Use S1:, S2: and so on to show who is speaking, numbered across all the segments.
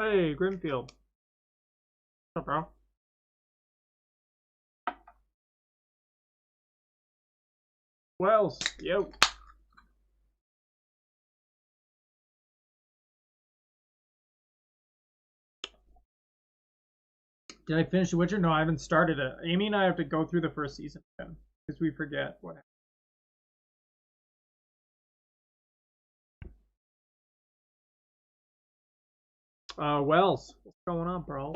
S1: Hey, Grimfield. What's up, bro? Wells, yo. Did I finish The Witcher? No, I haven't started it. Amy and I have to go through the first season again because we forget what happened. Wells, what's going on, bro?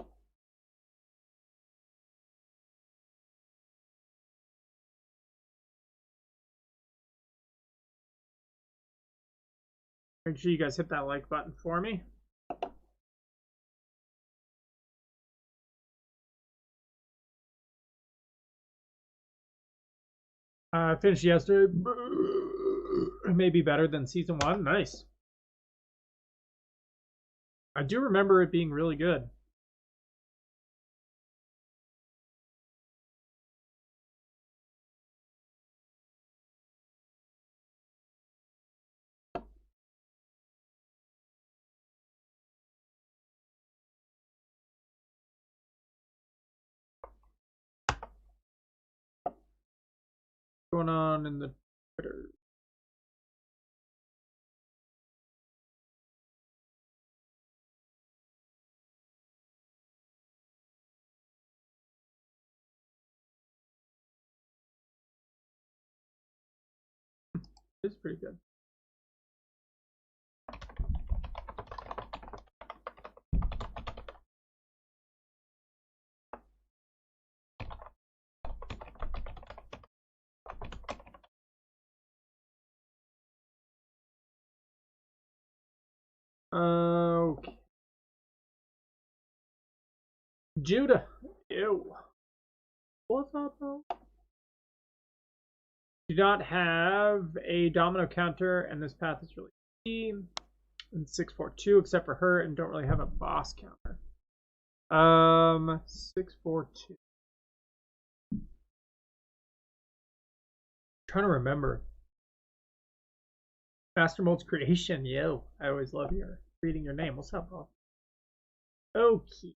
S1: Make sure you guys hit that like button for me. I finished yesterday. Maybe better than season 1. Nice. I do remember it being really good. What's going on in the Twitter? It's pretty good. Okay. Judah. Ew. What's up, bro? Do not have a domino counter, and this path is really key. And 642, except for her, and don't really have a boss counter. 642. Trying to remember. Master Mold's creation, yo. I always love reading your name. What's up, bro? Okay.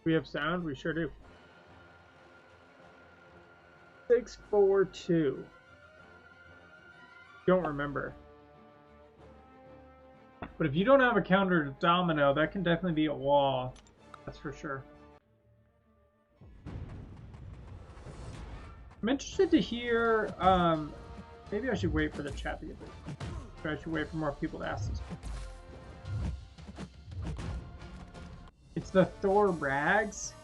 S1: We have sound? We sure do. 642. Don't remember. But if you don't have a counter to domino, that can definitely be a wall. That's for sure. I'm interested to hear, maybe I should wait for the chat to get there. I should wait for more people to ask this. It's the Thor Rags?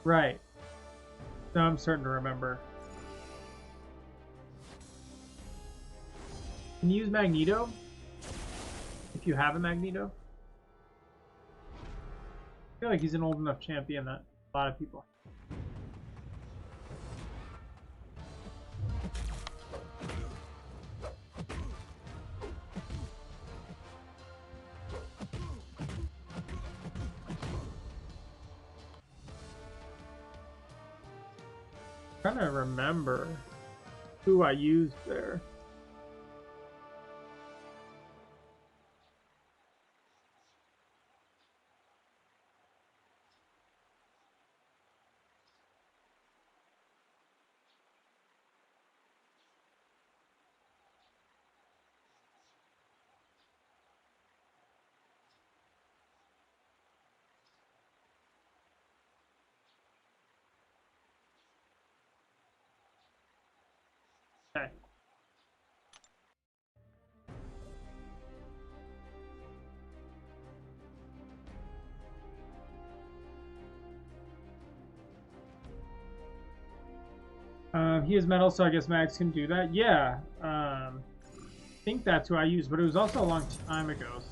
S1: Right. Now I'm starting to remember. Can you use Magneto? If you have a Magneto? I feel like he's an old enough champion that a lot of people. I'm trying to remember who I used there. Okay. He is metal, so I guess Max can do that. Yeah. I think that's who I used, but it was also a long time ago. So.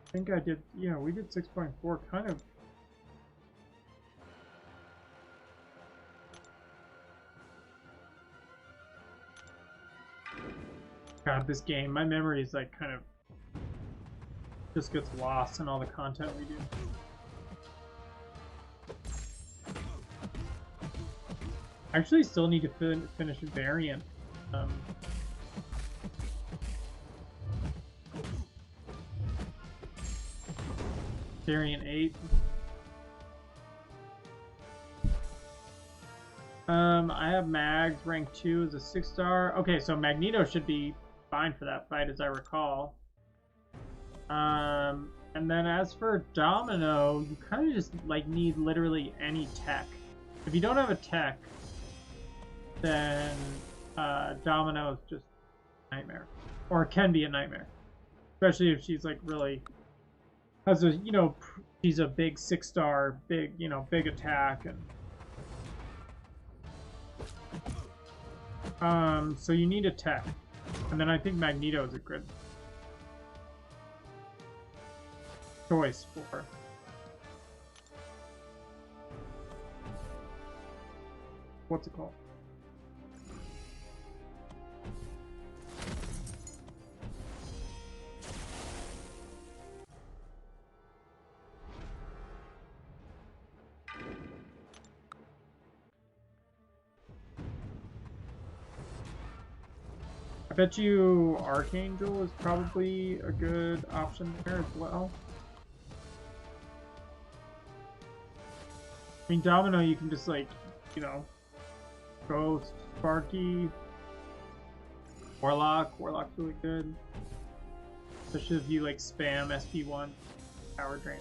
S1: I think I did, we did 6.4 kind of. God, this game, my memory is like kind of just gets lost in all the content we do. I actually still need to finish Variant. Variant 8. I have Mags, rank 2 is a 6-star. Okay, so Magneto should be fine for that fight, as I recall. And then as for Domino, you kind of just like need literally any tech. If you don't have a tech, then Domino is just a nightmare, or can be a nightmare, especially if she's like really has a she's a big 6-star, big big attack and so you need a tech, and then I think Magneto is a good choice for. What's it called? I bet you Archangel is probably a good option there as well. I mean, Domino, you can just like, Ghost, Sparky, Warlock. Warlock's really good. Especially if you like spam SP1 power drain.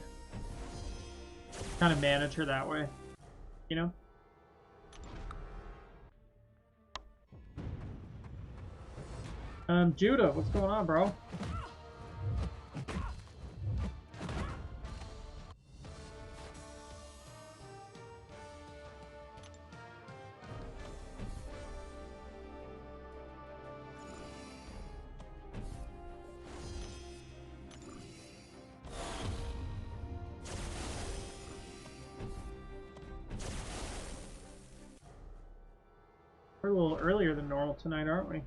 S1: Kind of manage her that way, Judah, what's going on, bro? We're a little earlier than normal tonight, aren't we?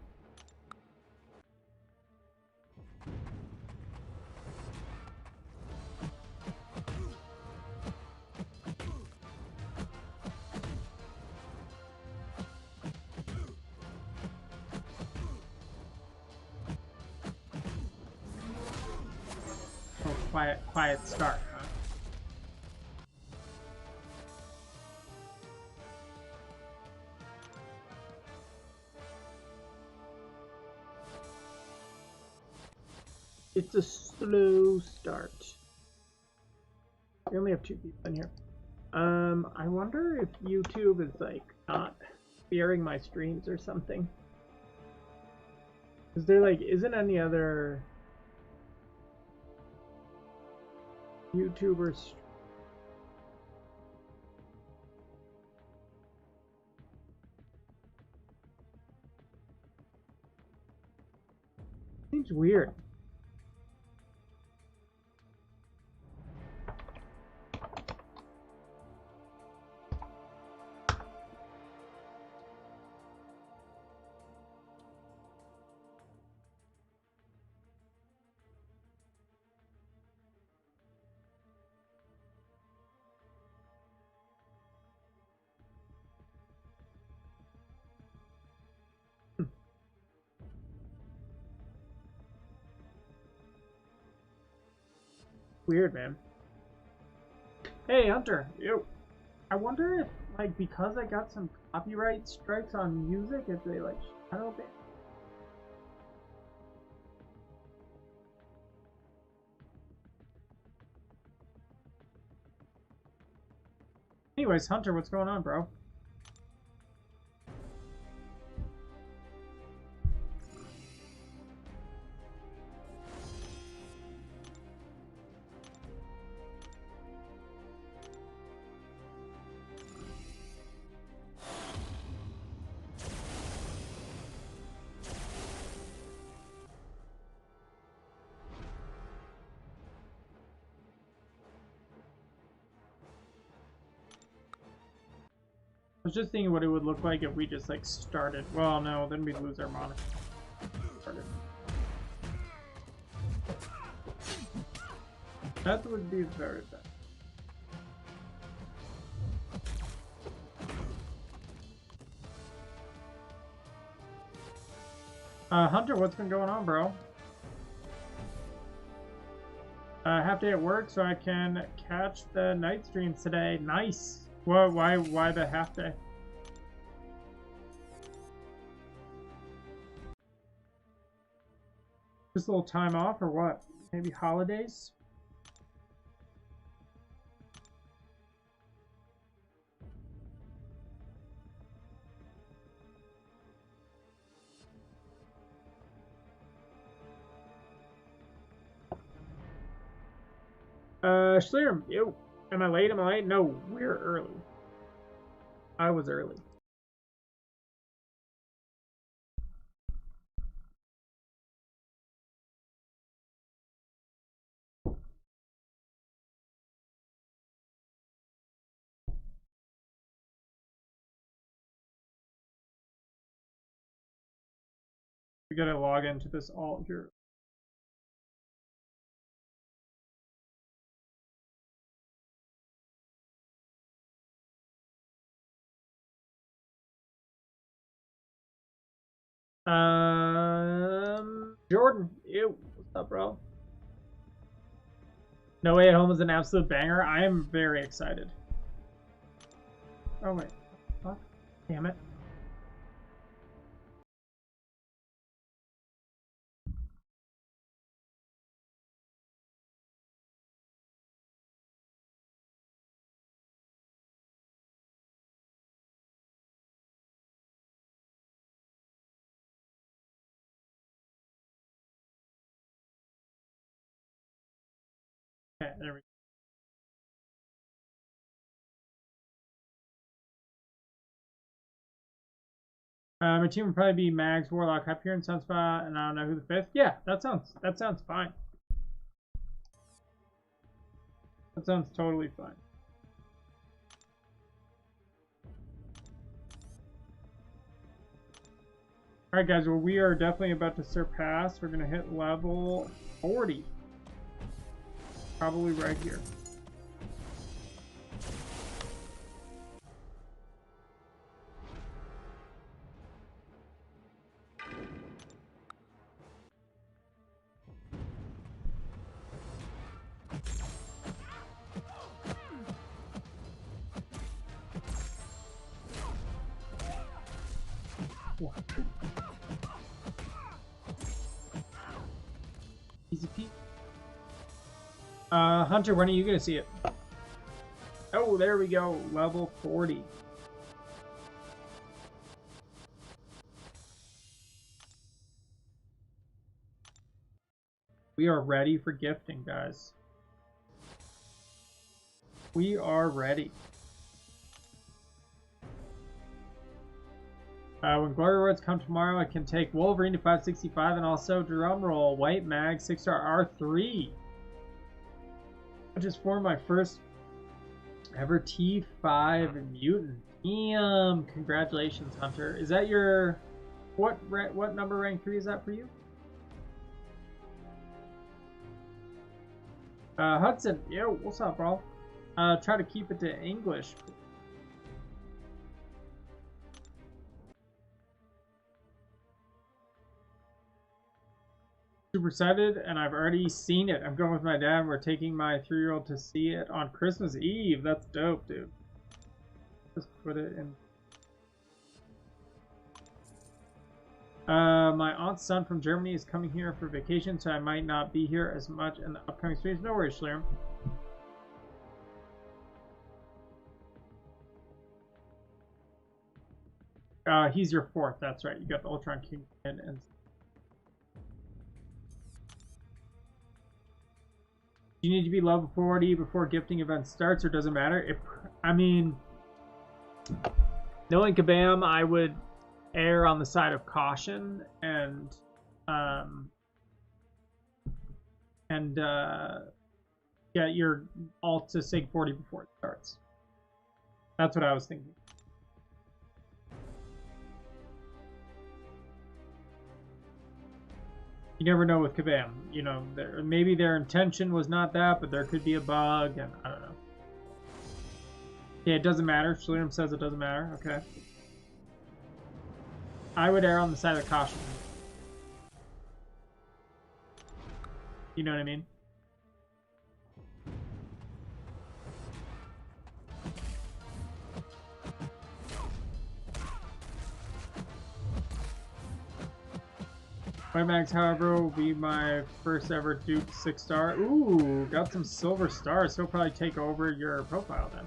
S1: Quiet start, huh? It's a slow start. We only have 2 people in here. I wonder if YouTube is like not fearing my streams or something. Is there like isn't any other YouTubers? Seems weird. Weird, man. Hey, Hunter. Yo. I wonder if, like, because I got some copyright strikes on music, if they, like, shadow ban. Anyways, Hunter, what's going on, bro? I was just thinking what it would look like if we just like started. Well, no, then we'd lose our monitor. Started. That would be very bad. Hunter, what's been going on, bro? Half day at work, so I can catch the night streams today. Nice. Why the half day? Just a little time off, or what? Maybe holidays? Schlier, yo, am I late? Am I late? No, we're early. I was early. We gotta log into this alt here. Jordan, ew, what's up, bro? No Way at Home is an absolute banger. I am very excited. Oh wait, fuck, damn it. Okay, there we go. My team would probably be Mags, Warlock, Hyperion, Sunspot, and I don't know who the fifth. Yeah, that sounds fine. That sounds totally fine. Alright guys, well we are definitely about to surpass. We're gonna hit level 40. Probably right here. Easy peasy. Hunter, when are you gonna see it? Oh, there we go. Level 40. We are ready for gifting, guys. We are ready. When Glory Awards come tomorrow, I can take Wolverine to 565 and also drumroll White Mag 6-star R3. I just formed my first ever T5 mutant. Damn! Congratulations, Hunter. Is that your what number rank 3 is that for you? Hudson, yo, what's up, bro? Try to keep it to English. Super excited, and I've already seen it. I'm going with my dad. We're taking my 3-year-old to see it on Christmas Eve. That's dope, dude. Just put it in. My aunt's son from Germany is coming here for vacation, so I might not be here as much in the upcoming streams. No worries, Schlier. He's your 4th. That's right. You got the Ultron King and. Do you need to be level 40 before gifting event starts, or doesn't matter? I mean, knowing Kabam, I would err on the side of caution and get your alt to Sig 40 before it starts. That's what I was thinking. You never know with Kabam. You know, maybe their intention was not that, but there could be a bug, and I don't know. Yeah, it doesn't matter. Shalom says it doesn't matter. Okay. I would err on the side of caution. You know what I mean? White Max, however, will be my first ever Duke 6-star. Ooh, got some silver stars. He'll probably take over your profile then.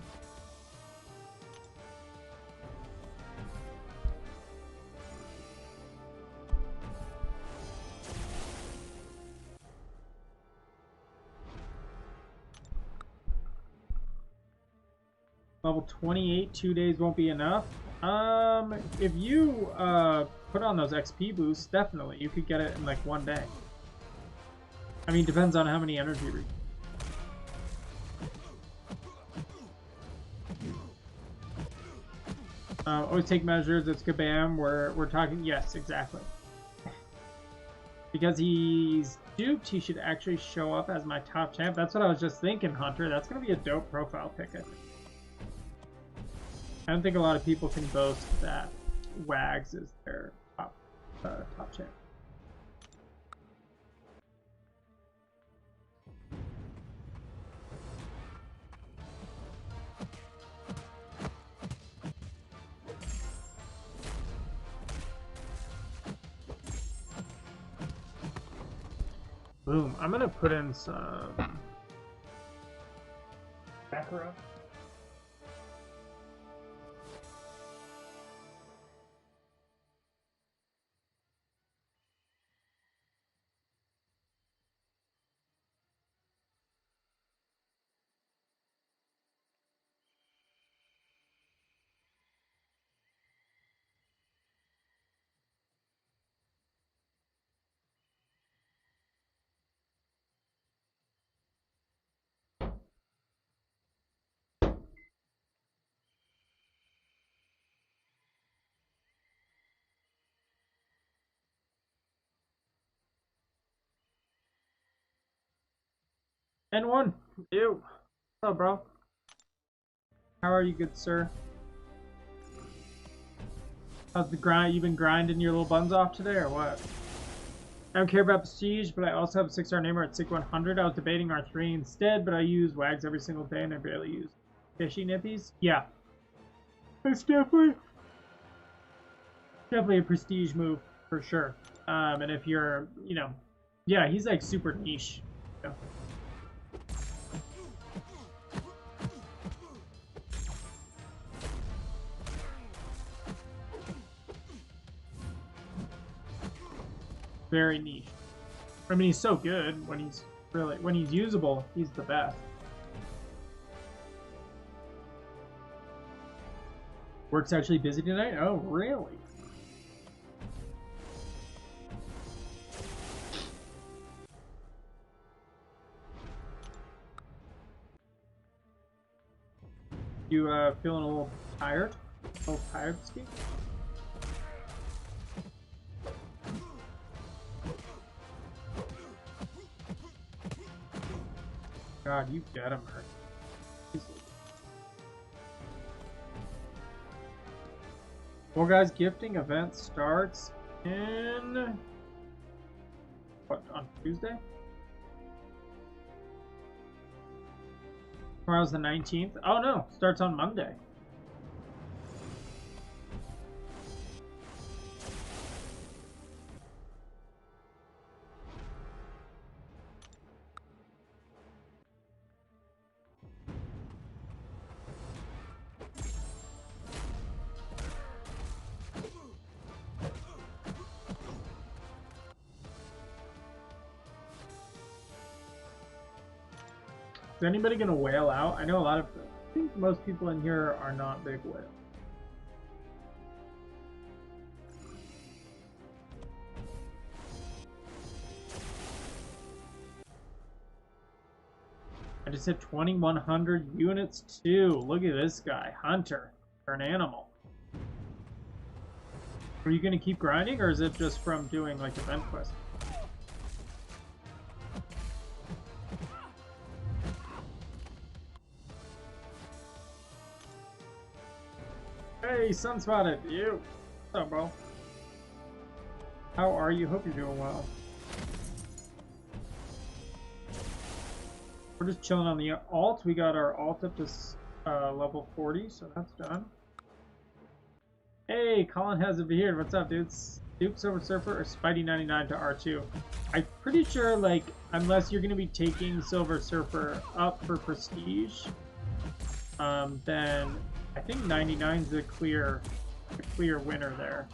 S1: Level 28, 2 days won't be enough. If you put on those XP boosts, definitely you could get it in like 1 day. I mean, depends on how many energy reach. Always take measures. It's Kabam. We're talking. Yes, exactly. Because he's duped, he should actually show up as my top champ. That's what I was just thinking, Hunter. That's gonna be a dope profile pick, I think. I don't think a lot of people can boast that Wags is their top champ. Boom. I'm gonna put in some Sakura. N1, ew. What's up, bro? How are you, good sir? How's the grind? You been grinding your little buns off today, or what? I don't care about prestige, but I also have a 6-star namer at SIG 100. I was debating R3 instead, but I use Wags every single day, and I barely use fishy nippies. Yeah, it's definitely a prestige move for sure. And if you're, you know, yeah, he's like super niche. You know? Very niche. I mean, he's so good when he's usable, he's the best. Work's actually busy tonight? Oh, really? You feeling a little tired? A little tired, Steve? God, you get him, Merc. Well, guys, gifting event starts in what, on Tuesday? Tomorrow's the 19th. Oh no, starts on Monday. Is anybody gonna whale out? I know I think most people in here are not big whales. I just hit 2,100 units too. Look at this guy, Hunter. You're an animal. Are you gonna keep grinding, or is it just from doing like event quests? Hey, Sunspotted, you. What's up, bro? How are you? Hope you're doing well. We're just chilling on the alt. We got our alt up to level 40, so that's done. Hey, Colin has a beard. What's up, dudes? Duke, Silver Surfer, or Spidey99 to R2? I'm pretty sure, like, unless you're going to be taking Silver Surfer up for Prestige, then I think 99's a clear winner there.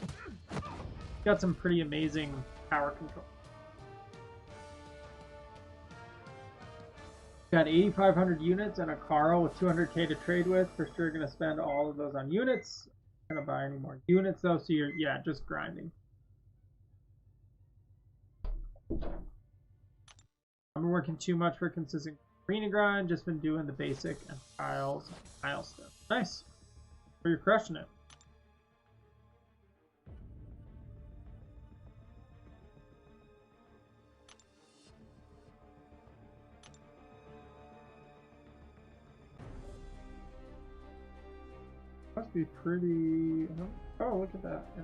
S1: Got some pretty amazing power control. Got 8,500 units and a Carl with 200k to trade with. For sure, going to spend all of those on units. Not going to buy any more units though, so you're, yeah, just grinding. I've been working too much for consistent arena grind. Just been doing the basic and tiles and tile stuff. Nice. So you're crushing it. Must be pretty... Oh, look at that. Yeah.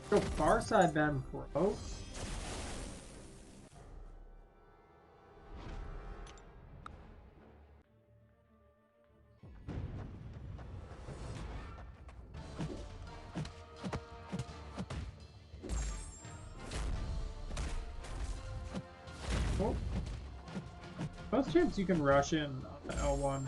S1: Go far side then, bro. Oh. Most chance you can rush in on the L1.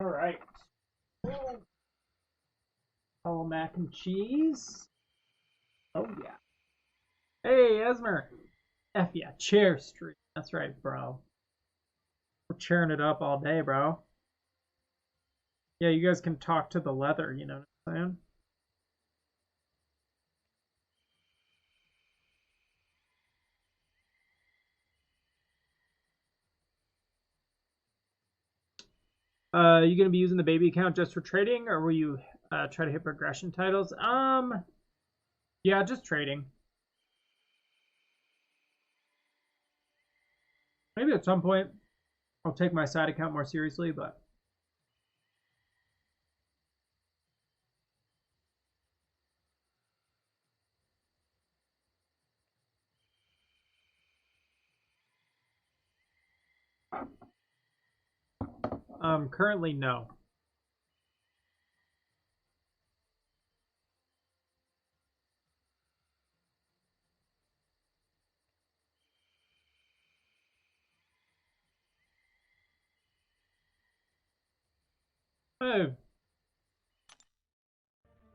S1: All right. Oh, mac and cheese. Oh, yeah. Hey, Esmer. F yeah, chair street. That's right, bro. We're cheering it up all day, bro. Yeah, you guys can talk to the leather, you know what I'm saying? You gonna be using the baby account just for trading, or will you try to hit progression titles? Yeah, just trading. Maybe at some point I'll take my side account more seriously, but currently no. Hey.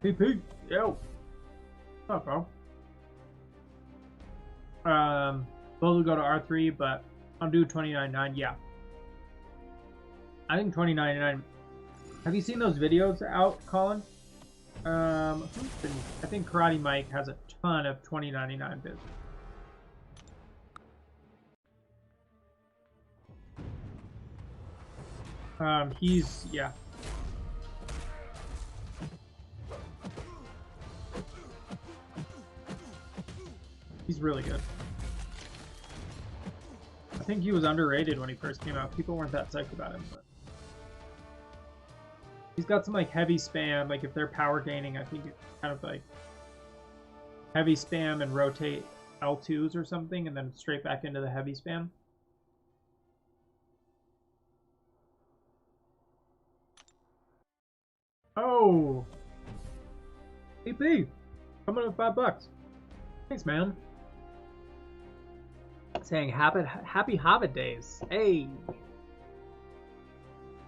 S1: PP. Yo. What's up, bro? Both will go to R3, but I'll do 29.9. Yeah. I think 29.9. Have you seen those videos out, Colin? I think Karate Mike has a ton of 2099 bids. Yeah. He's really good. think he was underrated when he first came out. People weren't that psyched about him, but he's got some like heavy spam. Like if they're power gaining, I think it's kind of like heavy spam and rotate L2s or something, and then straight back into the heavy spam. Oh, EP, coming up $5. Thanks, man. Saying happy Hobbit days. Hey,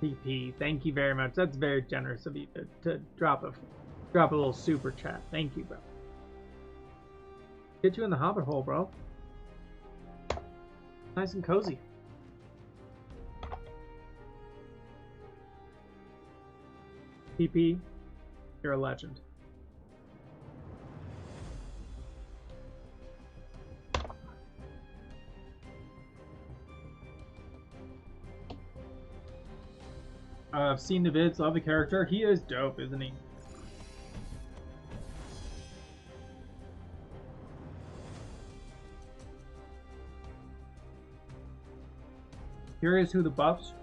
S1: EP, thank you very much. That's very generous of you to drop a little super chat. Thank you, bro. Get you in the Hobbit hole, bro. Nice and cozy. PP, you're a legend. I've seen the vids, love the character. He is dope, isn't he? Curious who the buffs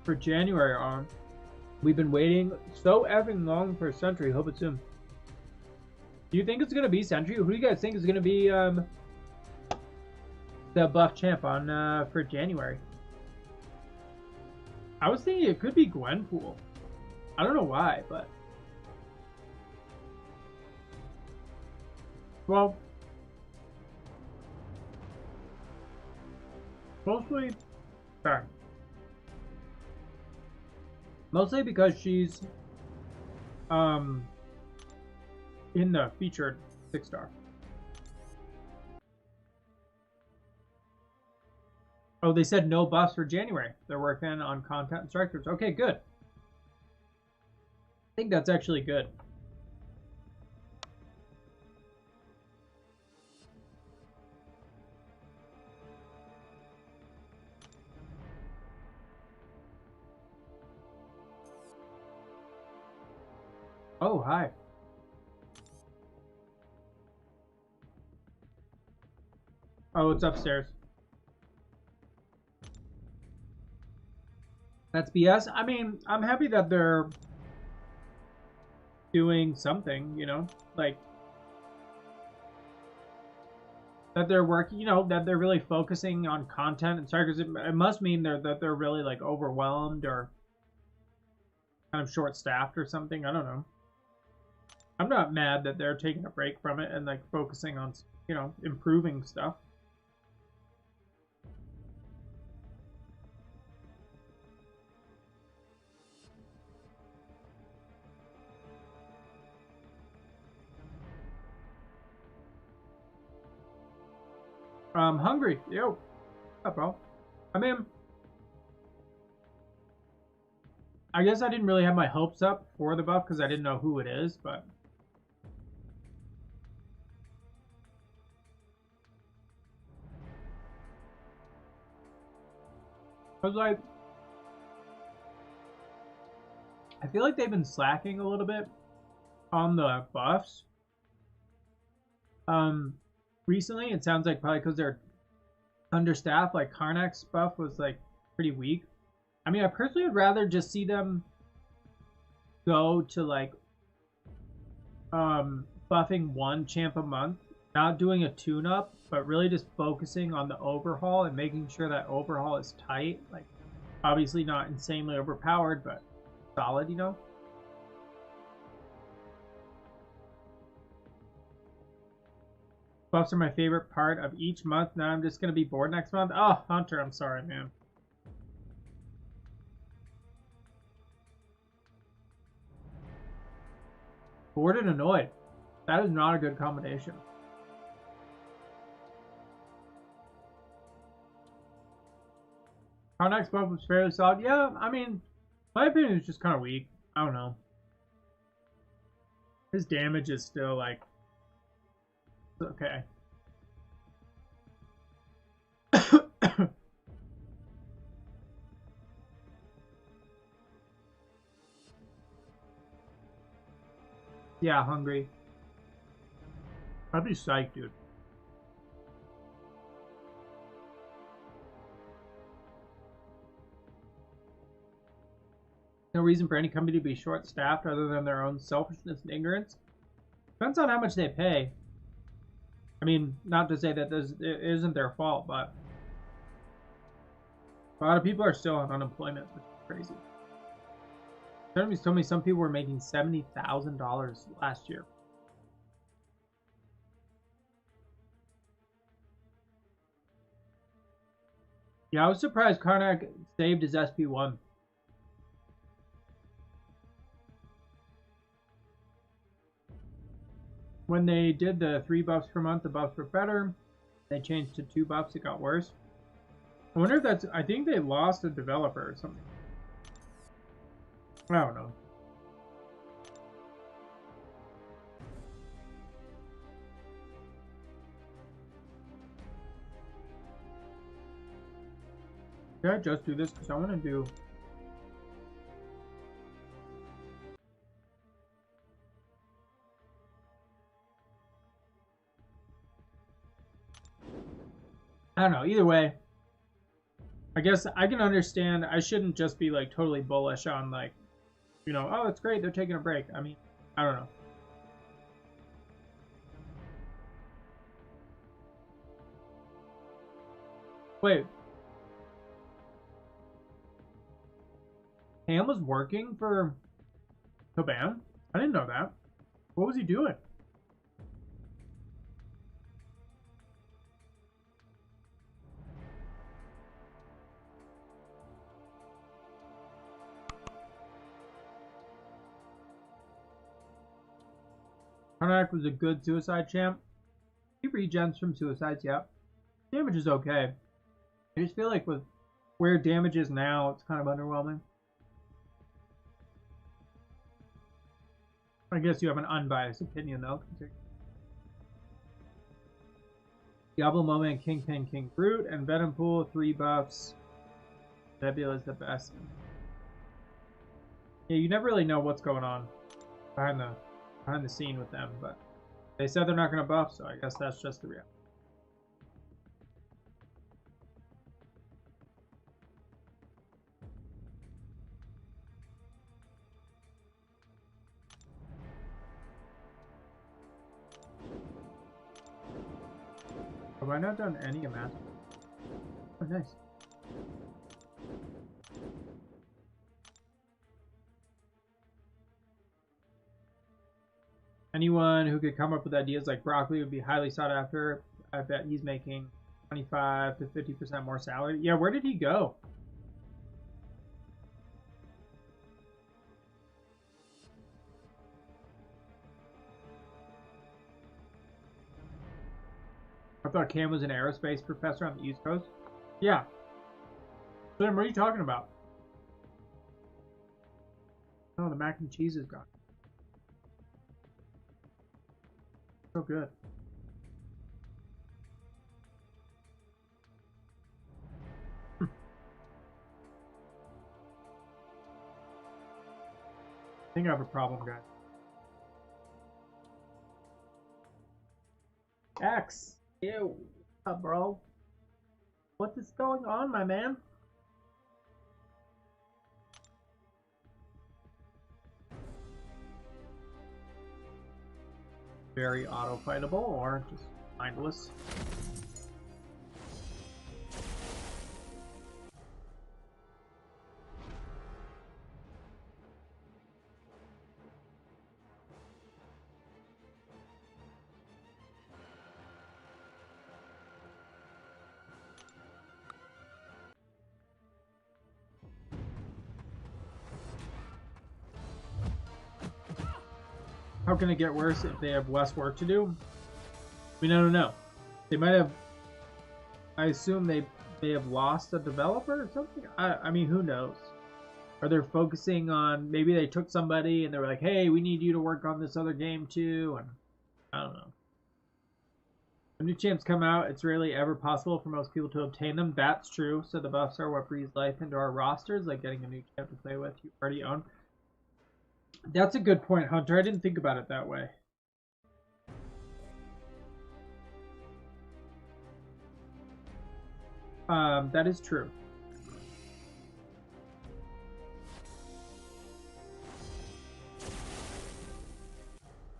S1: for January are. We've been waiting so effing long for Sentry. Hope it's soon. Do you think it's gonna be Sentry? Who do you guys think is gonna be the buff champ on for January? I was thinking it could be Gwenpool. I don't know why, but well, mostly because she's in the featured 6-star. Oh, they said no buffs for January. They're working on content and strikers. Okay, good. I think that's actually good. Oh, hi. Oh, it's upstairs. That's BS. I mean, I'm happy that they're doing something, you know, like that they're working, you know, that they're really focusing on content and strikers. It must mean that they're really like overwhelmed or kind of short-staffed or something. I don't know. I'm not mad that they're taking a break from it and like focusing on, you know, improving stuff. I'm hungry. Yo. What's up, bro? I mean, I guess I didn't really have my hopes up for the buff because I didn't know who it is, but I was like, I feel like they've been slacking a little bit on the buffs. Recently, it sounds like probably because they're understaffed. Like Karnak's buff was like pretty weak. I mean, I personally would rather just see them go to like buffing one champ a month, not doing a tune-up, but really just focusing on the overhaul and making sure that overhaul is tight. Like, obviously not insanely overpowered, but solid, you know? Buffs are my favorite part of each month. Now I'm just going to be bored next month. Oh, Hunter, I'm sorry, man. Bored and annoyed. That is not a good combination. Our next buff was fairly solid. Yeah, I mean, my opinion is just kind of weak. I don't know. His damage is still like okay. Yeah, hungry. I'd be psyched, dude. No reason for any company to be short-staffed other than their own selfishness and ignorance. Depends on how much they pay. I mean, not to say that it isn't their fault, but a lot of people are still on unemployment, which is crazy. Somebody told me some people were making $70,000 last year. Yeah, I was surprised Karnak saved his SP1. When they did the 3 buffs per month, the buffs were better. They changed to 2 buffs, it got worse. I wonder if that's... I think they lost a developer or something. I don't know. Did I just do this? Because I want to do... I don't know. Either way, I guess I can understand. I shouldn't just be like totally bullish on like, you know, oh, it's great, they're taking a break. I mean, I don't know. Wait. Ham was working for Coban? I didn't know that. What was he doing? Karnak was a good suicide champ. He regens from suicides, yep. Damage is okay. I just feel like with where damage is now, it's kind of underwhelming. I guess you have an unbiased opinion, though. Diablo Moment, Kingpin, King Brute, and Venom Pool, 3 buffs. Nebula is the best. Yeah, you never really know what's going on behind the scene with them, but they said they're not going to buff, so I guess that's just the reality. Have I not done any amass? Oh, nice. Anyone who could come up with ideas like broccoli would be highly sought after. I bet he's making 25 to 50% more salary. Yeah, where did he go? I thought Cam was an aerospace professor on the East Coast. Yeah. Slim, what are you talking about? Oh, the mac and cheese is gone. So good. I think I have a problem, guys. X. Ew. What's up, bro? What is going on, my man? Very auto-fightable or just mindless. How can it get worse if they have less work to do? I mean, I don't know. They might have... I assume they have lost a developer or something? I mean, who knows? Or they're focusing on... Maybe they took somebody and they were like, hey, we need you to work on this other game too. And I don't know. When new champs come out, it's rarely ever possible for most people to obtain them. That's true. So the buffs are what breathes life into our rosters, like getting a new champ to play with you already own. That's a good point, Hunter. I didn't think about it that way. That is true.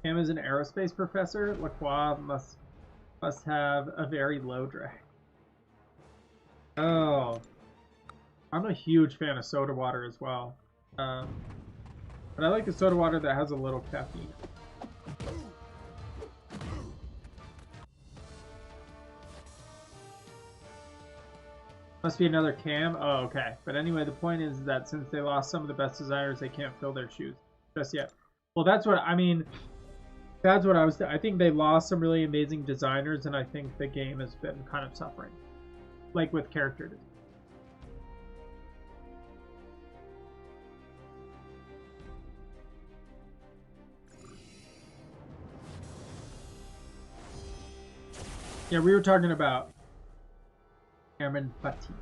S1: Cam is an aerospace professor. Lacroix must have a very low drag. Oh, I'm a huge fan of soda water as well. But I like the soda water that has a little caffeine. Must be another Cam. Oh, okay. But anyway, the point is that since they lost some of the best designers, they can't fill their shoes just yet. Well, that's what I mean. That's what I was. I think they lost some really amazing designers, and I think the game has been kind of suffering, like with character design. Yeah, we were talking about Cameron Fati.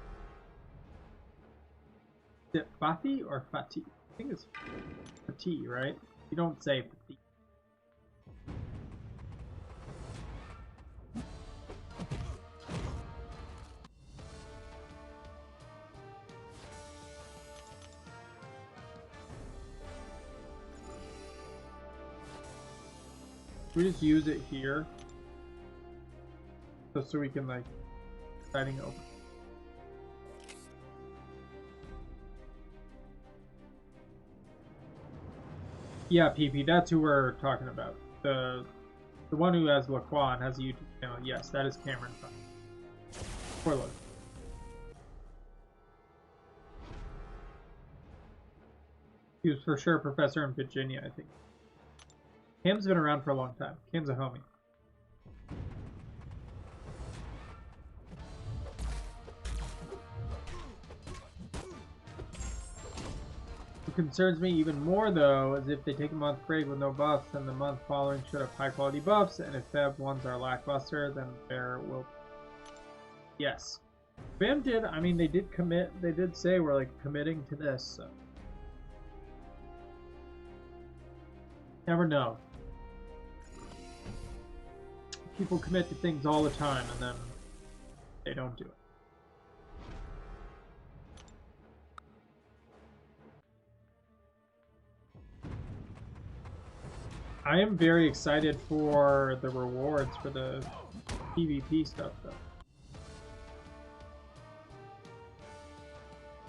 S1: Is it Fati or Fati? I think it's Fati, right? You don't say Fati. We just use it here, just so we can like starting over. Yeah, PP, that's who we're talking about. The one who has Lacroix and has a YouTube channel. Yes, that is Cameron. Poor look. He was for sure a professor in Virginia, I think. Cam's been around for a long time. Cam's a homie. What concerns me even more, though, is if they take a month break with no buffs, then the month following should have high-quality buffs, and if Feb ones are lackluster, then there will... Yes. Fam did, I mean, they did commit, they did say we're, like, committing to this, so... Never know. People commit to things all the time, and then they don't do it. I am very excited for the rewards for the PvP stuff, though.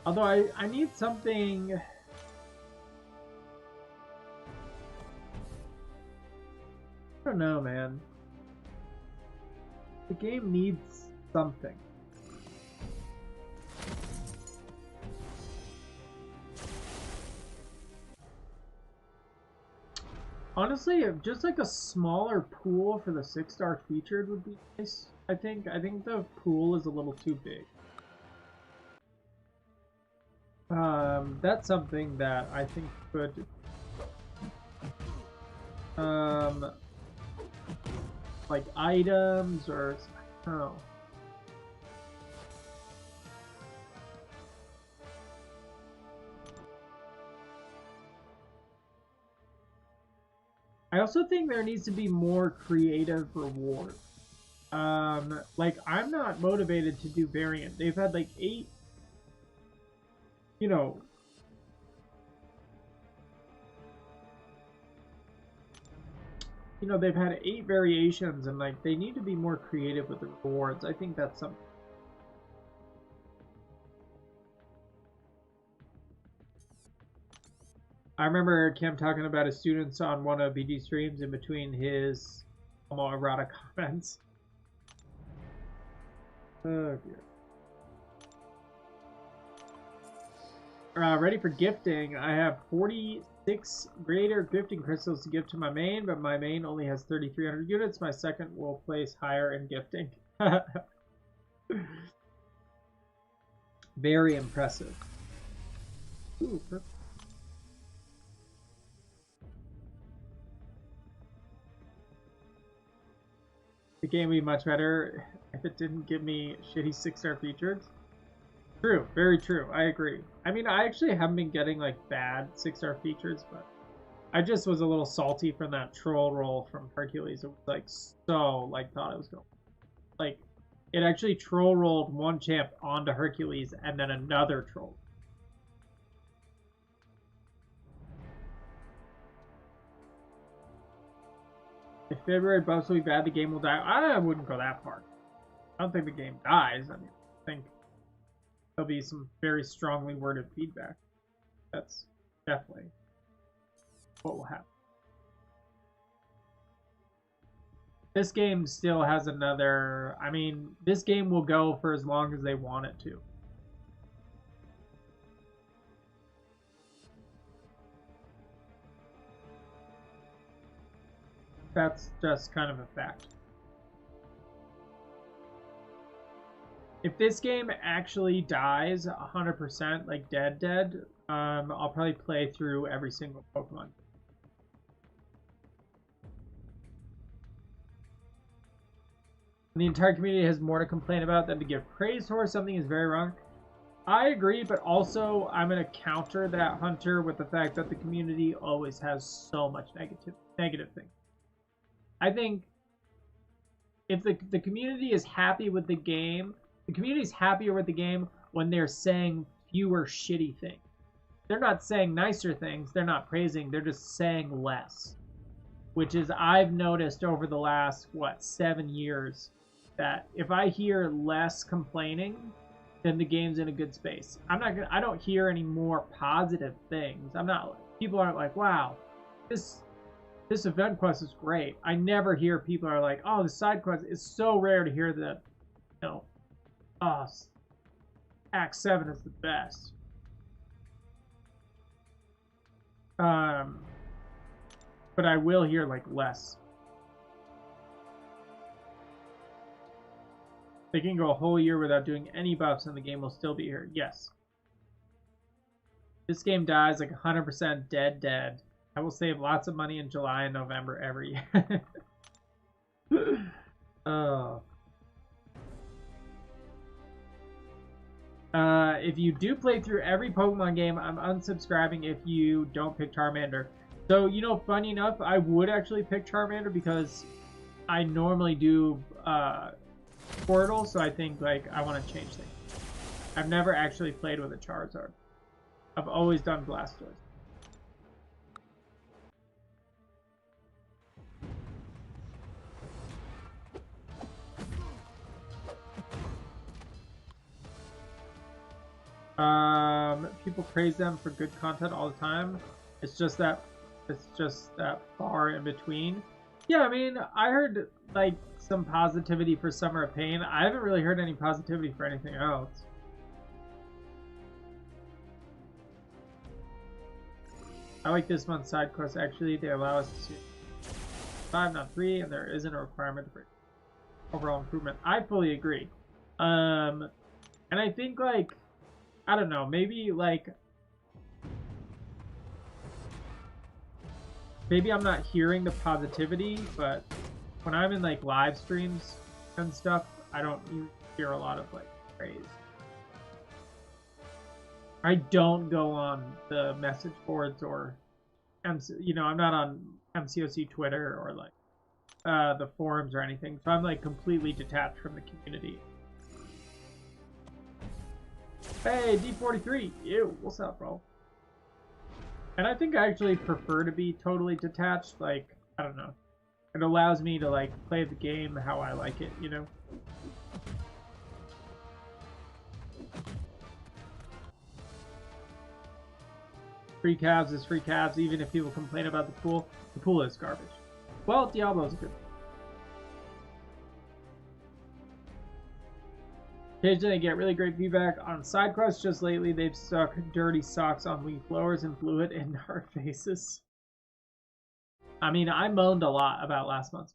S1: Although I need something... I don't know, man. The game needs something. Honestly, just like a smaller pool for the 6-star featured would be nice. I think the pool is a little too big. That's something that I think could like items or I don't know. I also think there needs to be more creative reward. Like I'm not motivated to do variant. They've had like 8, you know, they've had 8 variations, and like they need to be more creative with the rewards. I think that's something. I remember Cam talking about his students on one of BG streams in between his homoerotic comments. Oh dear. Ready for gifting. I have 46 greater gifting crystals to give to my main, but my main only has 3,300 units. My second will place higher in gifting. Very impressive. Ooh, perfect. The game would be much better if it didn't give me shitty 6-star features. True, very true. I agree. I mean, I actually haven't been getting like bad 6-star features, but I just was a little salty from that troll roll from Hercules. It was like so like thought it was going. Like it actually troll rolled one champ onto Hercules and then another troll. If February buffs will be bad, the game will die. I wouldn't go that far. I don't think the game dies. I mean, I think there'll be some very strongly worded feedback. That's definitely what will happen. This game still has another... I mean, this game will go for as long as they want it to. That's just kind of a fact. If this game actually dies 100%, like dead, I'll probably play through every single Pokemon. The entire community has more to complain about than to give praise for. Something is very wrong. I agree, but also I'm going to counter that, Hunter, with the fact that the community always has so much negative things. I think if the community is happy with the game, the community is happier with the game when they're saying fewer shitty things. They're not saying nicer things. They're not praising. They're just saying less. Which is, I've noticed over the last, 7 years, that if I hear less complaining, then the game's in a good space. I don't hear any more positive things. People aren't like, wow, this event quest is great. I never hear people are like, oh, the side quest. It's so rare to hear that, oh, Act 7 is the best. But I will hear like less. They can go a whole year without doing any buffs and the game will still be here. Yes. This game dies like 100% dead. I will save lots of money in July and November every year. Oh. If you do play through every Pokemon game, I'm unsubscribing if you don't pick Charmander. So, funny enough, I would actually pick Charmander because I normally do Portal, so I think, I want to change things. I've never actually played with a Charizard. I've always done Blastoise. People praise them for good content all the time. It's just that far in between. Yeah, I mean, I heard some positivity for Summer of Pain. I haven't really heard any positivity for anything else. I like this month's side quest. Actually, they allow us to see 5, not 3, and there isn't a requirement for overall improvement. I fully agree. And I think I don't know, maybe I'm not hearing the positivity, but when I'm in live streams and stuff, I don't hear a lot of praise. I don't go on the message boards or I'm not on MCOC Twitter or the forums or anything, so I'm completely detached from the community. Hey, D43, ew, what's up, bro? And I think I actually prefer to be totally detached. I don't know. It allows me to play the game how I like it, Free Cavs is free Cavs, even if people complain about the pool. The pool is garbage. Well, Diablo's good. Occasionally I get really great feedback on side quests. Just lately they've stuck dirty socks on weak blowers and blew it in our faces. I mean, I moaned a lot about last month's.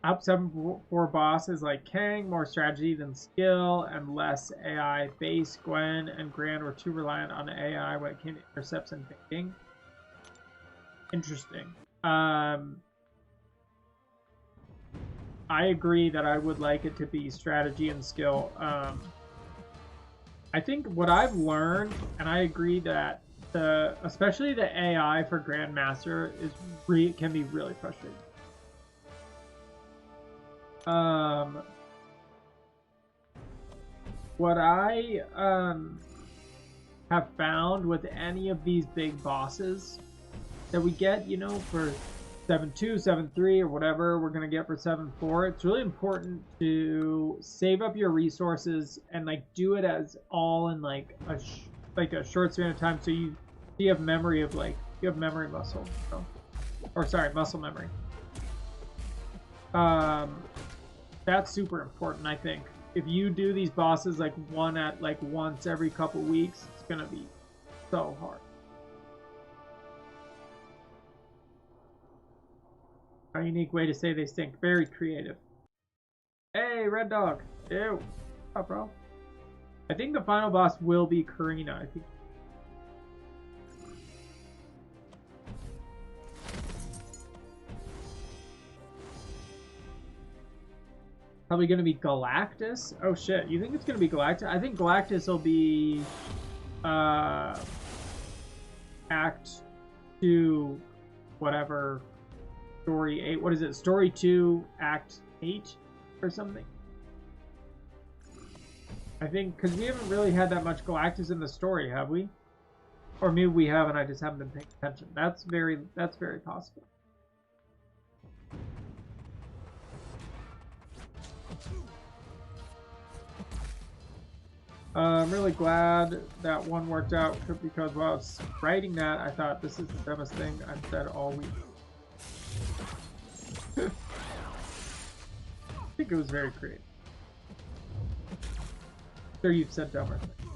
S1: Up 7-4 boss is like Kang, more strategy than skill, and less AI base. Gwen and Grand were too reliant on AI when it came to intercepts and thinking. Interesting. I agree that I would like it to be strategy and skill. I think what I've learned, and I agree that especially the AI for Grandmaster can be really frustrating. What I have found with any of these big bosses that we get, you know, for 7-2, 7-3, or whatever we're gonna get for 7-4. It's really important to save up your resources and like do it as all in like a short span of time, so you have memory of like you have memory muscle, so, or sorry, muscle memory. That's super important, I think. If you do these bosses like once every couple weeks, it's gonna be so hard. A unique way to say they stink. Very creative. Hey, Red Dog. Ew. What's up, bro? I think the final boss will be Karina. I think. Probably going to be Galactus. Oh shit, you think it's going to be Galactus? I think Galactus will be Act 2, whatever, Story 8. What is it? Story 2, Act 8 or something? I think, because we haven't really had that much Galactus in the story, have we? Or maybe we have and I just haven't been paying attention. That's very possible. I'm really glad that one worked out, because while I was writing that, I thought this is the dumbest thing I've said all week. I think it was very creative. Sure, you've said dumber things.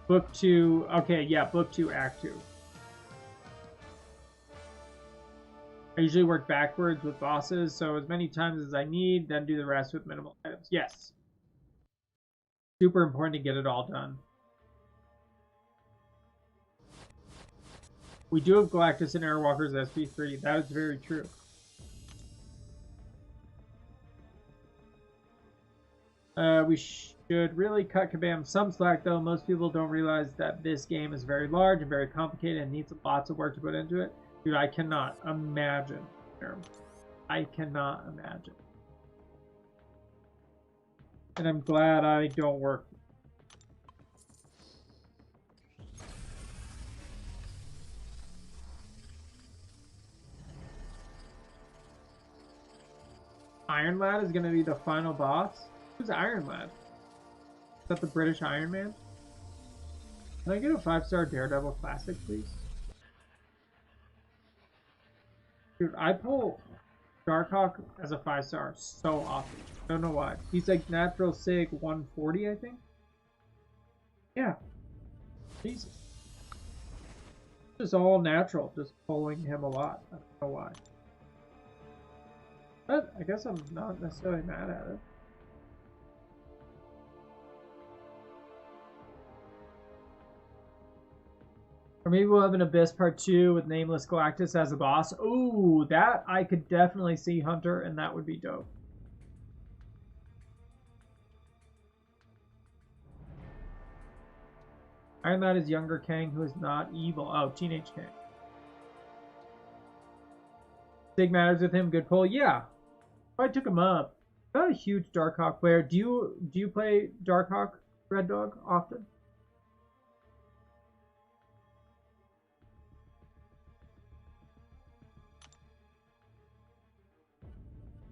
S1: Book 2, okay, yeah, Book 2, Act 2. I usually work backwards with bosses, so as many times as I need, then do the rest with minimal items. Yes. Super important to get it all done. We do have Galactus and Airwalker's SP3. That is very true. We should really cut Kabam some slack, though. Most people don't realize that this game is very large and very complicated and needs lots of work to put into it. Dude, I cannot imagine. I cannot imagine. And I'm glad I don't work. Iron Lad is going to be the final boss? Who's Iron Lad? Is that the British Iron Man? Can I get a 5-star Daredevil Classic, please? Dude, I pull Darkhawk as a 5-star so often. I don't know why. He's like natural sig 140, I think? Yeah. Jesus. Just all natural, just pulling him a lot. I don't know why. But I guess I'm not necessarily mad at it. Or maybe we'll have an Abyss Part 2 with Nameless Galactus as a boss. Ooh, that I could definitely see, Hunter, and that would be dope. Iron Lad is younger Kang who is not evil. Oh, teenage Kang. Sig matters with him. Good pull. Yeah, I took him up. Not a huge Darkhawk player. Do you play Darkhawk, Red Dog, often?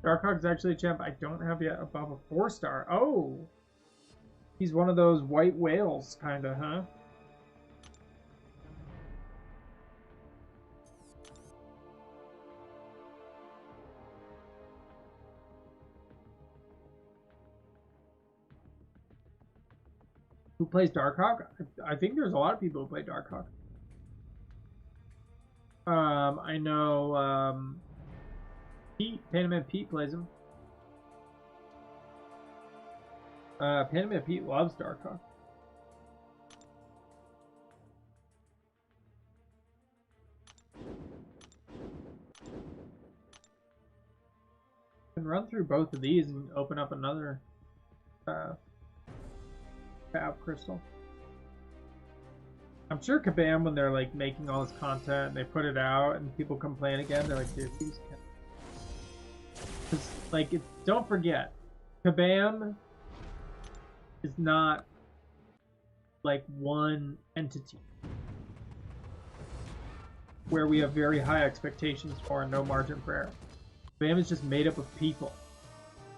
S1: Darkhawk's actually a champ I don't have yet above a 4-star. Oh, he's one of those white whales, kinda, huh? Who plays Darkhawk? I think there's a lot of people who play Darkhawk. I know Pete, Panaman Pete plays him. Panaman Pete loves Darkhawk. Can run through both of these and open up another tab crystal. I'm sure Kabam, when they're like making all this content and they put it out and people complain again, they're like, dude, these can't. Because, like, don't forget, Kabam is not like one entity. where we have very high expectations for and no margin for error. Kabam is just made up of people.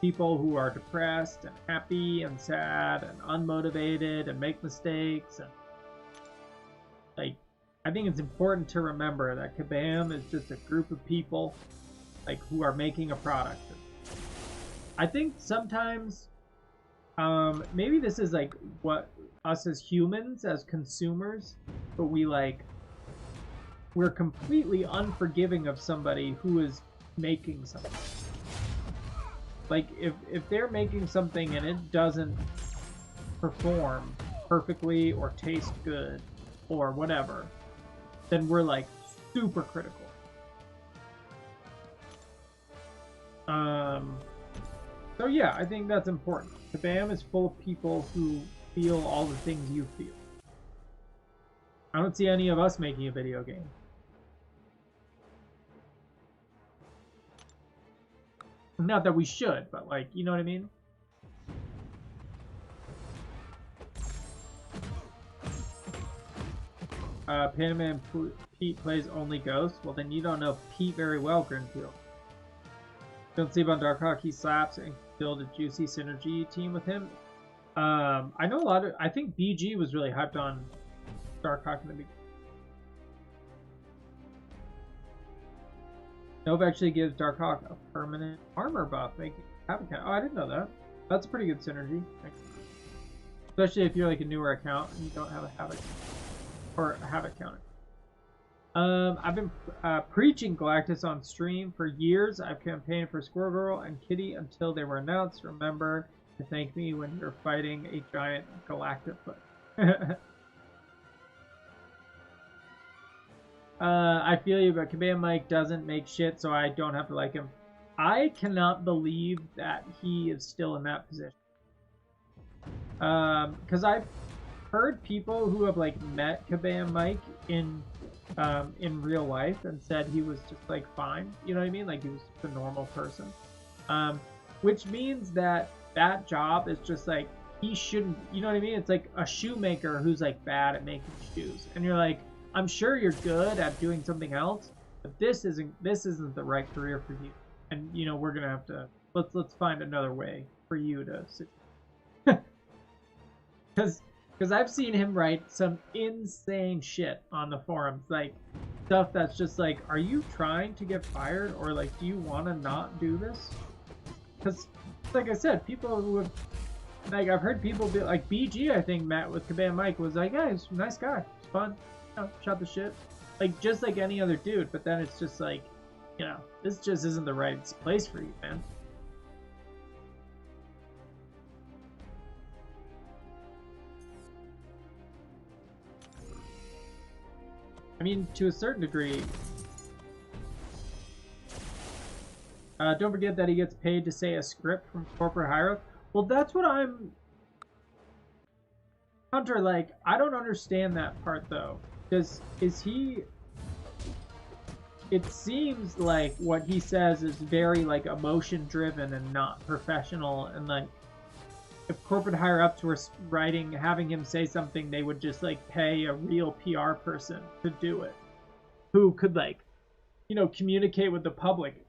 S1: People who are depressed and happy and sad and unmotivated and make mistakes. And like, I think it's important to remember that Kabam is just a group of people like who are making a product. I think sometimes maybe this is like what us as humans, as consumers, but we're completely unforgiving of somebody who is making something. Like if they're making something and it doesn't perform perfectly or taste good or whatever, then we're like super critical. So yeah, I think that's important. Kabam is full of people who feel all the things you feel. I don't see any of us making a video game. Not that we should, but like, you know what I mean? Panaman Pete plays only Ghost. Well, then you don't know Pete very well, Grinfield. Don't sleep on Darkhawk. He slaps and build a juicy synergy team with him. I know a lot of. I think BG was really hyped on Darkhawk in the beginning. Nova actually gives Darkhawk a permanent armor buff, making Havoc count. Oh, I didn't know that. That's a pretty good synergy. Especially if you're like a newer account and you don't have a Havoc or a Havoc counter. I've been preaching Galactus on stream for years. I've campaigned for Squirrel Girl and Kitty until they were announced. Remember to thank me when you're fighting a giant Galactifoot. I feel you, but Kabam Mike doesn't make shit, so I don't have to like him. I cannot believe that he is still in that position. Because I've heard people who have like met Kabam Mike in real life and said he was just like fine. You know what I mean? Like he was just a normal person. Which means that that job is just like he shouldn't. You know what I mean? It's like a shoemaker who's like bad at making shoes, and you're like, I'm sure you're good at doing something else, but this isn't the right career for you. And you know we're gonna have to let's find another way for you to succeed. Because I've seen him write some insane shit on the forums, like stuff that's just like, are you trying to get fired, or like, do you want to not do this? Because, like I said, people who have, like, I've heard people be like, BG, I think, met with Kabam Mike, was like, yeah, he's a nice guy, it's fun, you know, shot the shit, like just like any other dude. But then it's just like, you know, this just isn't the right place for you, man. I mean, to a certain degree. Don't forget that he gets paid to say a script from corporate higher-up. Well, that's what I'm... Hunter, like, I don't understand that part, though. Because, is he... It seems like what he says is very, like, emotion-driven and not professional, and, like, if corporate higher-ups were writing, having him say something, they would just, like, pay a real PR person to do it. Who could, like, you know, communicate with the public.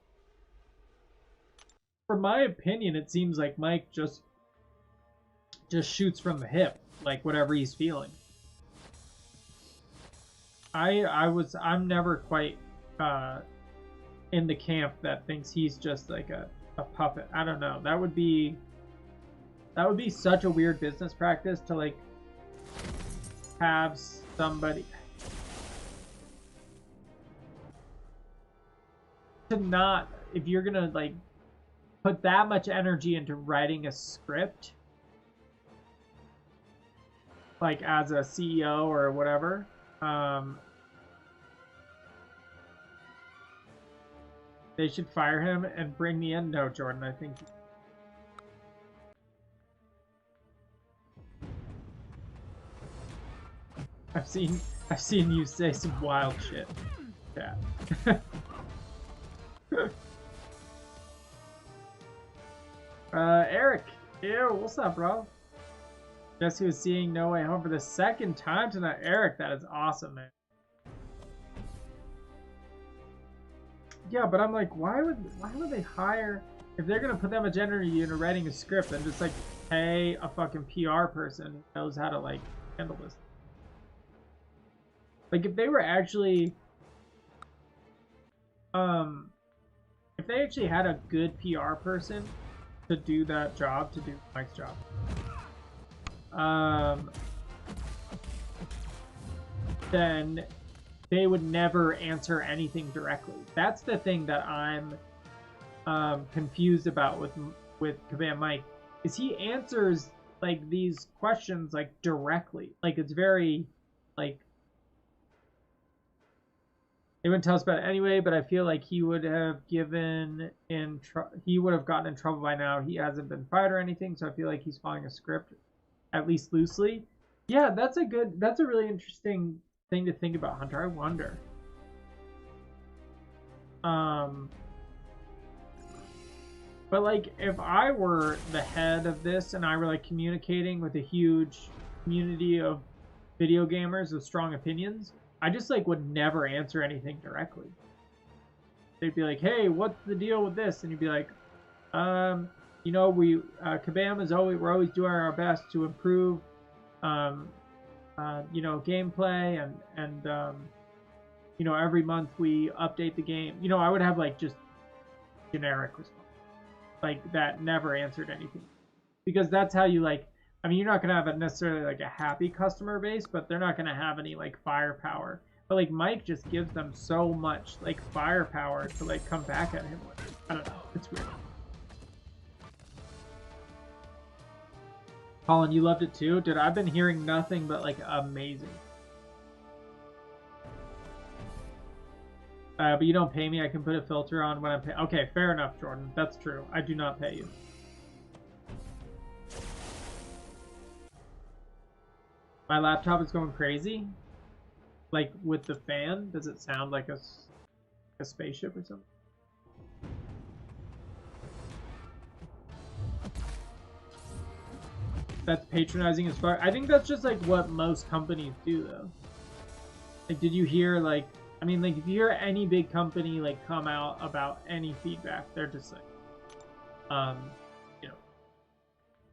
S1: From my opinion, it seems like Mike just shoots from the hip, like, whatever he's feeling. I'm never quite in the camp that thinks he's just, like, a puppet. I don't know. That would be such a weird business practice to, like, have somebody to not, if you're gonna, like, put that much energy into writing a script, like, as a CEO or whatever, they should fire him and bring me in. No, Jordan, I think... I've seen you say some wild shit. Yeah. Eric. Ew, what's up, bro? Guess who is seeing No Way Home for the second time tonight? Eric, that is awesome, man. Yeah, but I'm like, why would they hire, if they're gonna put that much energy into writing a script, and just like pay a fucking PR person who knows how to like handle this. Like if they were actually if they actually had a good PR person to do that job, to do Mike's job, then they would never answer anything directly. That's the thing that I'm confused about with Kabam Mike, is he answers like these questions like directly. Like it's very like, they wouldn't tell us about it anyway, but I feel like he would have gotten in trouble by now. He hasn't been fired or anything, so I feel like he's following a script, at least loosely. Yeah, that's a really interesting thing to think about, Hunter. I wonder. But like, if I were the head of this and I were like communicating with a huge community of video gamers with strong opinions, I just like would never answer anything directly. They'd be like, "Hey, what's the deal with this?" And you'd be like, you know, Kabam is we're always doing our best to improve, you know, gameplay and you know, every month we update the game. You know, I would have like just generic response, like that never answered anything, because that's how you like. I mean, you're not going to have necessarily like a happy customer base, but they're not going to have any like firepower. But like Mike just gives them so much like firepower to like come back at him with. I don't know. It's weird. Colin, you loved it too? Dude, I've been hearing nothing but like amazing. But you don't pay me. I can put a filter on when I'm paying. Okay, fair enough, Jordan. That's true. I do not pay you. My laptop is going crazy. Like with the fan, does it sound like a spaceship or something? That's patronizing as fuck. I think that's just like what most companies do, though. Like, did you hear like? I mean, like if you hear any big company like come out about any feedback, they're just like, you know,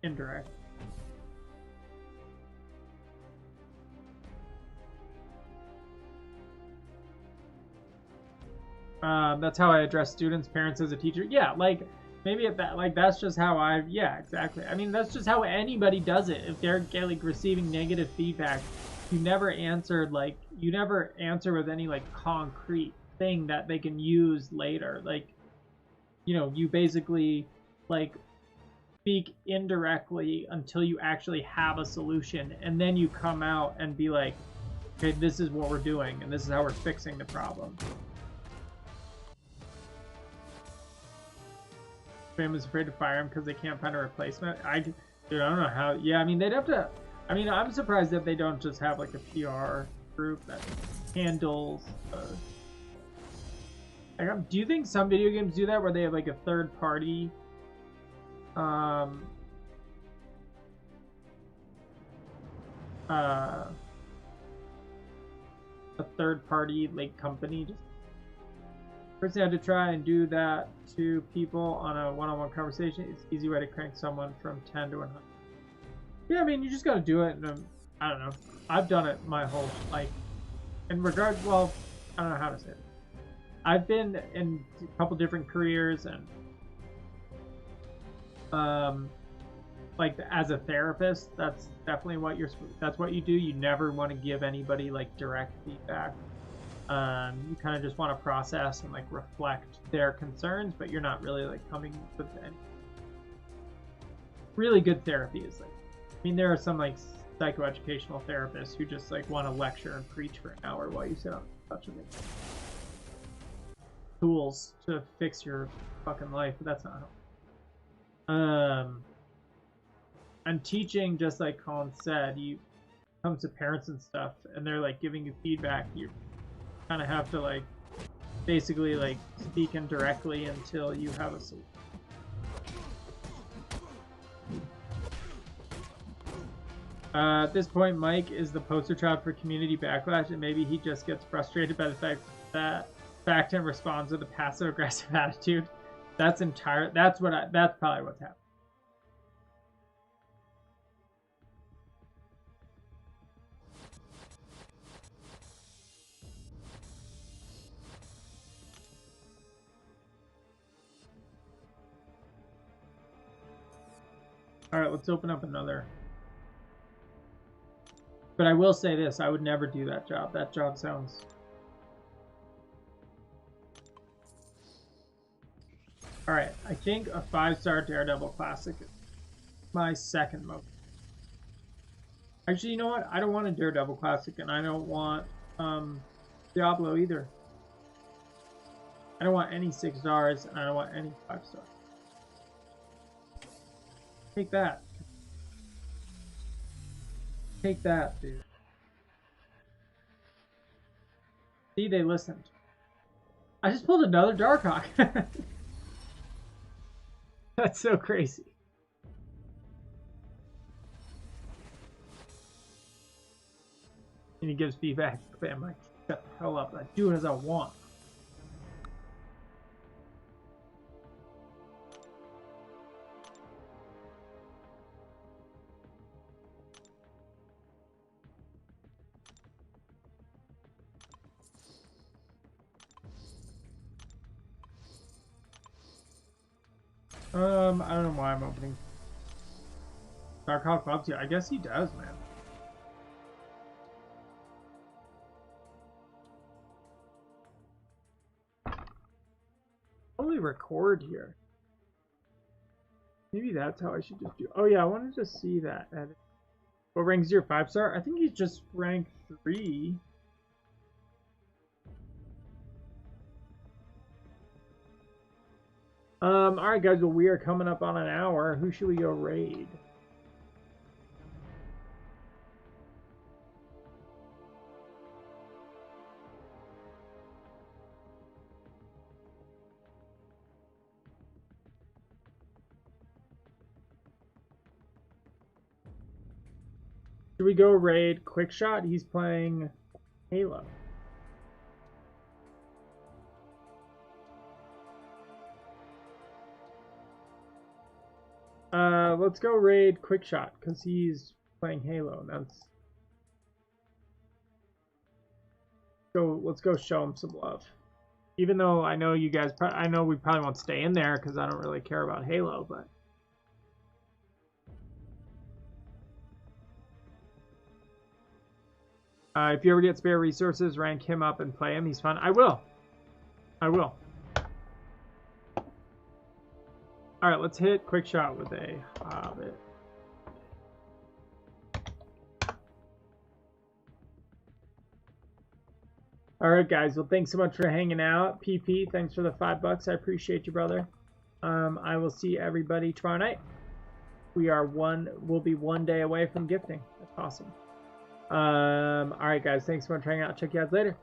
S1: indirect. That's how I address students, parents as a teacher. Yeah, like maybe at that, like that's just how yeah, exactly. I mean, that's just how anybody does it. If they're like receiving negative feedback, you never answer with any like concrete thing that they can use later. Like, you know, you basically like speak indirectly until you actually have a solution, and then you come out and be like, okay, this is what we're doing, and this is how we're fixing the problem. Family's afraid to fire him because they can't find a replacement. Dude, I don't know how. Yeah, I mean, they'd have to. I mean, I'm surprised that they don't just have like a PR group that handles. Like, do you think some video games do that, where they have like a third party? A third party like company just. First, you had to try and do that to people on a one-on-one conversation. It's an easy way to crank someone from 10 to 100. Yeah, I mean, you just got to do it. And I don't know. I've done it my whole, like, well, I don't know how to say it. I've been in a couple different careers, and like as a therapist, that's definitely that's what you do. You never want to give anybody like direct feedback. You kind of just want to process and like reflect their concerns, but you're not really like coming with any. Really good therapy is like, I mean, there are some like psychoeducational therapists who just like want to lecture and preach for an hour while you sit on such a big tools to fix your fucking life, but that's not how. And teaching, just like Colin said, you come to parents and stuff, and they're like giving you feedback. You kind of have to like basically like speak indirectly until you have a solution. At this point, Mike is the poster child for community backlash, and maybe he just gets frustrated by the fact that Factant responds with a passive aggressive attitude. That's that's probably what's happening. All right, let's open up another. But I will say this, I would never do that job. That job sounds... Alright, I think a 5-star Daredevil Classic is my second most. Actually, you know what? I don't want a Daredevil Classic, and I don't want Diablo either. I don't want any 6 stars, and I don't want any 5 stars. Take that. Take that, dude. See, they listened. I just pulled another Darkhawk. That's so crazy. And he gives feedback. I'm like, shut the hell up. I do it as I want. I don't know why I'm opening. Darkhawk loves you. I guess he does, man. Only record here. Maybe that's how I should just do. Oh yeah, I wanted to see that. What rank is your 5-star? I think he's just rank 3. Alright guys, well we are coming up on an hour. Who should we go raid? Should we go raid Quickshot? He's playing Halo. Let's go raid Quickshot because he's playing Halo. Let's go show him some love. Even though I know you guys, I know we probably won't stay in there because I don't really care about Halo, but. If you ever get spare resources, rank him up and play him. He's fun. I will. Alright, let's hit Quickshot with a Hobbit. Alright guys, well thanks so much for hanging out. PP, thanks for the $5. I appreciate you, brother. I will see everybody tomorrow night. We'll be 1 day away from gifting. That's awesome. Alright guys, thanks so much for hanging out. Check you guys later.